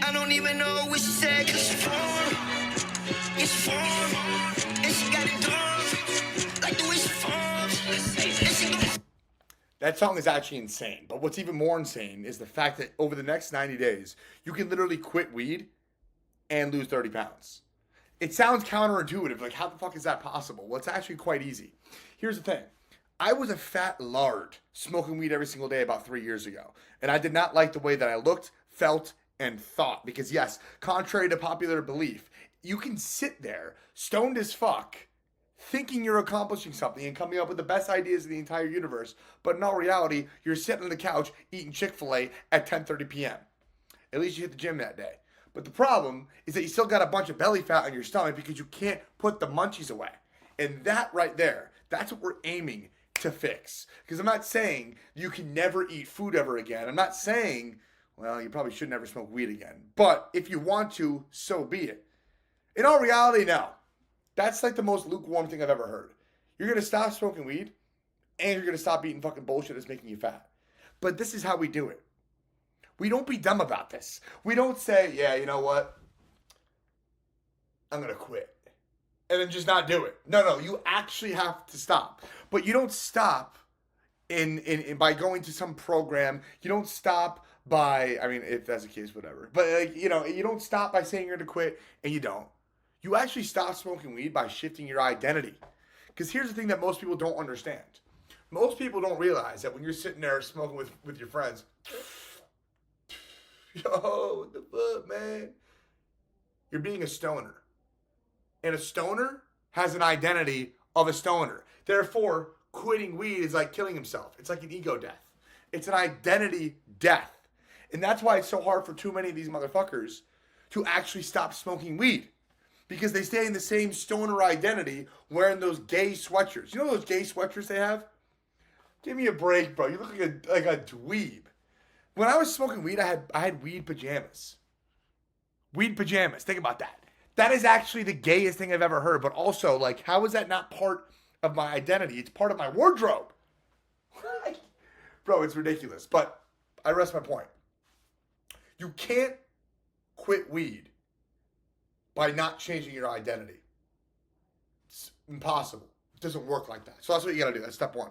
I don't even know what she said, cause she it's form, and she got it done, like the way she forms, and she gon' That song is actually insane. But what's even more insane is the fact that over the next 90 days, you can literally quit weed and lose 30 pounds. It sounds counterintuitive. Like, how the fuck is that possible? Well, it's actually quite easy. Here's the thing. I was a fat lard smoking weed every single day about 3 years ago. And I did not like the way that I looked, felt, and thought. Because, yes, contrary to popular belief, you can sit there, stoned as fuck, thinking you're accomplishing something and coming up with the best ideas in the entire universe. But in all reality, you're sitting on the couch eating Chick-fil-A at 10:30 p.m. At least you hit the gym that day. But the problem is that you still got a bunch of belly fat on your stomach because you can't put the munchies away. And that right there, that's what we're aiming to fix. Because I'm not saying you can never eat food ever again. I'm not saying, well, you probably should never smoke weed again. But if you want to, so be it. In all reality, no. That's like the most lukewarm thing I've ever heard. You're going to stop smoking weed and you're going to stop eating fucking bullshit that's making you fat. But this is how we do it. We don't be dumb about this. We don't say, yeah, you know what? I'm going to quit. And then just not do it. No, you actually have to stop. But you don't stop in by going to some program. You don't stop by, I mean, if that's the case, whatever. But, like, you know, you don't stop by saying you're going to quit and you don't. You actually stop smoking weed by shifting your identity. Because here's the thing that most people don't understand. Most people don't realize that when you're sitting there smoking with your friends, yo, what the fuck, man? You're being a stoner. And a stoner has an identity of a stoner. Therefore, quitting weed is like killing himself. It's like an ego death. It's an identity death. And that's why it's so hard for too many of these motherfuckers to actually stop smoking weed. Because they stay in the same stoner identity wearing those gay sweatshirts. You know those gay sweatshirts they have? Give me a break, bro. You look like a dweeb. When I was smoking weed, I had weed pajamas. Weed pajamas. Think about that. That is actually the gayest thing I've ever heard. But also, like, how is that not part of my identity? It's part of my wardrobe. Bro, it's ridiculous. But I rest my point. You can't quit weed by not changing your identity. It's impossible. It doesn't work like that. So that's what you gotta do. That's step one.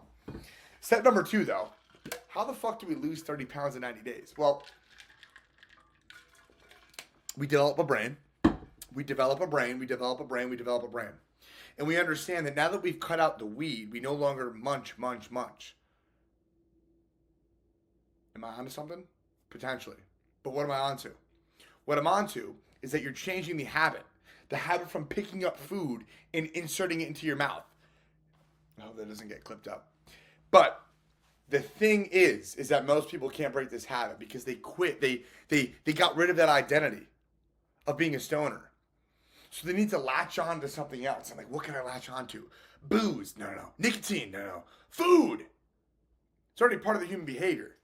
Step number two, though. How the fuck do we lose 30 pounds in 90 days? Well, we develop a brain. We develop a brain. We develop a brain. We develop a brain. And we understand that now that we've cut out the weed, we no longer munch. Am I onto something? Potentially. But what am I onto? What I'm onto is that you're changing the habit from picking up food and inserting it into your mouth. I hope that doesn't get clipped up. But the thing is that most people can't break this habit because they quit. They got rid of that identity of being a stoner. So they need to latch on to something else. I'm like, what can I latch on to? Booze? No. Nicotine? No. Food? It's already part of the human behavior.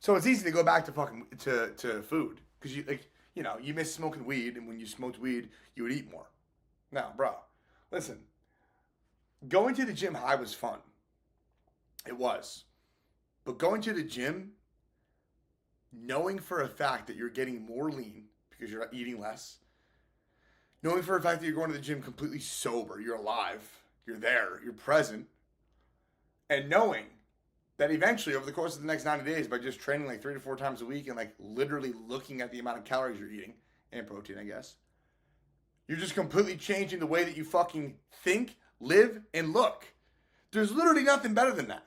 So it's easy to go back to fucking to food because you miss smoking weed, and when you smoked weed, you would eat more. No, bro, listen. Going to the gym high was fun. It was. But going to the gym, knowing for a fact that you're getting more lean because you're eating less, knowing for a fact that you're going to the gym completely sober, you're alive, you're there, you're present, and knowing that eventually over the course of the next 90 days, by just training like 3 to 4 times a week and like literally looking at the amount of calories you're eating, and protein, I guess, you're just completely changing the way that you fucking think, live, and look. There's literally nothing better than that.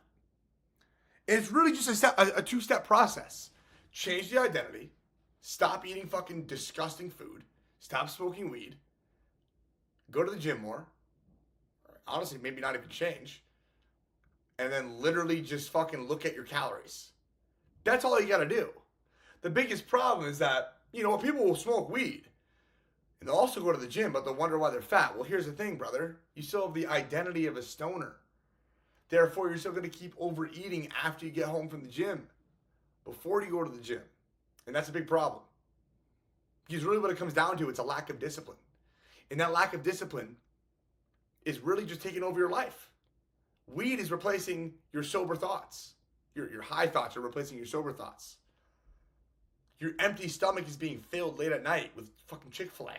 It's really just a two-step process. Change the identity, stop eating fucking disgusting food, stop smoking weed, go to the gym more, honestly, maybe not even change, and then literally just fucking look at your calories. That's all you gotta do. The biggest problem is that, people will smoke weed and they'll also go to the gym, but they'll wonder why they're fat. Well, here's the thing, brother. You still have the identity of a stoner. Therefore, you're still gonna keep overeating after you get home from the gym, before you go to the gym. And that's a big problem. Because really what it comes down to, it's a lack of discipline. And that lack of discipline is really just taking over your life. Weed is replacing your sober thoughts. Your high thoughts are replacing your sober thoughts. Your empty stomach is being filled late at night with fucking Chick-fil-A.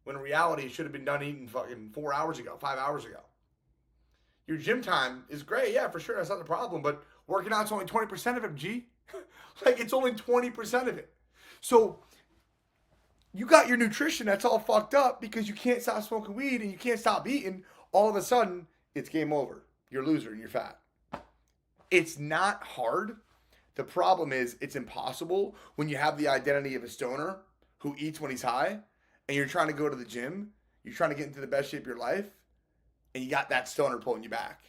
When in reality, it should have been done eating fucking 4 hours ago, 5 hours ago. Your gym time is great, yeah, for sure. That's not the problem. But working out's only 20% of it, G. Like, it's only 20% of it. So, you got your nutrition that's all fucked up because you can't stop smoking weed and you can't stop eating. All of a sudden, it's game over. You're a loser and you're fat. It's not hard. The problem is it's impossible when you have the identity of a stoner who eats when he's high and you're trying to go to the gym. You're trying to get into the best shape of your life. And you got that stoner pulling you back.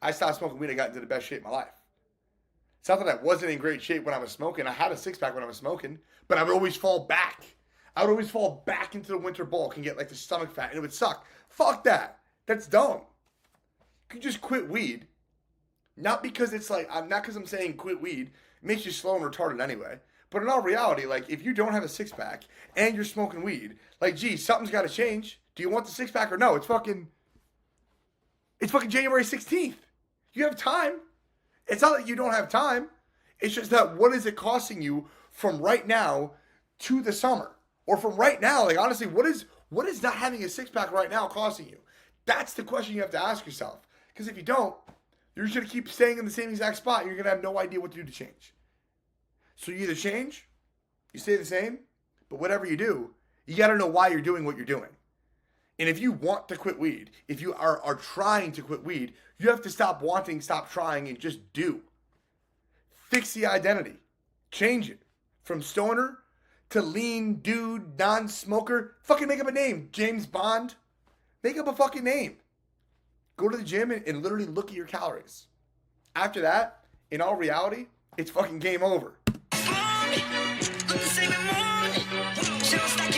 I stopped smoking weed. I got into the best shape of my life. It's not that I wasn't in great shape when I was smoking. I had a six-pack when I was smoking. But I would always fall back. I would always fall back into the winter bulk and get like the stomach fat. And it would suck. Fuck that. That's dumb. You can just quit weed. Not because it's like, not because I'm saying quit weed. It makes you slow and retarded anyway. But in all reality, like, if you don't have a six-pack and you're smoking weed, like, gee, something's got to change. Do you want the six-pack or no? It's fucking January 16th. You have time. It's not that you don't have time. It's just that what is it costing you from right now to the summer? Or from right now, like, honestly, what is not having a six-pack right now costing you? That's the question you have to ask yourself. Because if you don't, you're just going to keep staying in the same exact spot and you're going to have no idea what to do to change. So you either change, you stay the same, but whatever you do, you got to know why you're doing what you're doing. And if you want to quit weed, if you are trying to quit weed, you have to stop wanting, stop trying, and just do. Fix the identity. Change it. From stoner to lean dude, non-smoker. Fucking make up a name. James Bond. Make up a fucking name. Go to the gym and literally look at your calories. After that, in all reality, it's fucking game over. Look the same in morning. She don't stop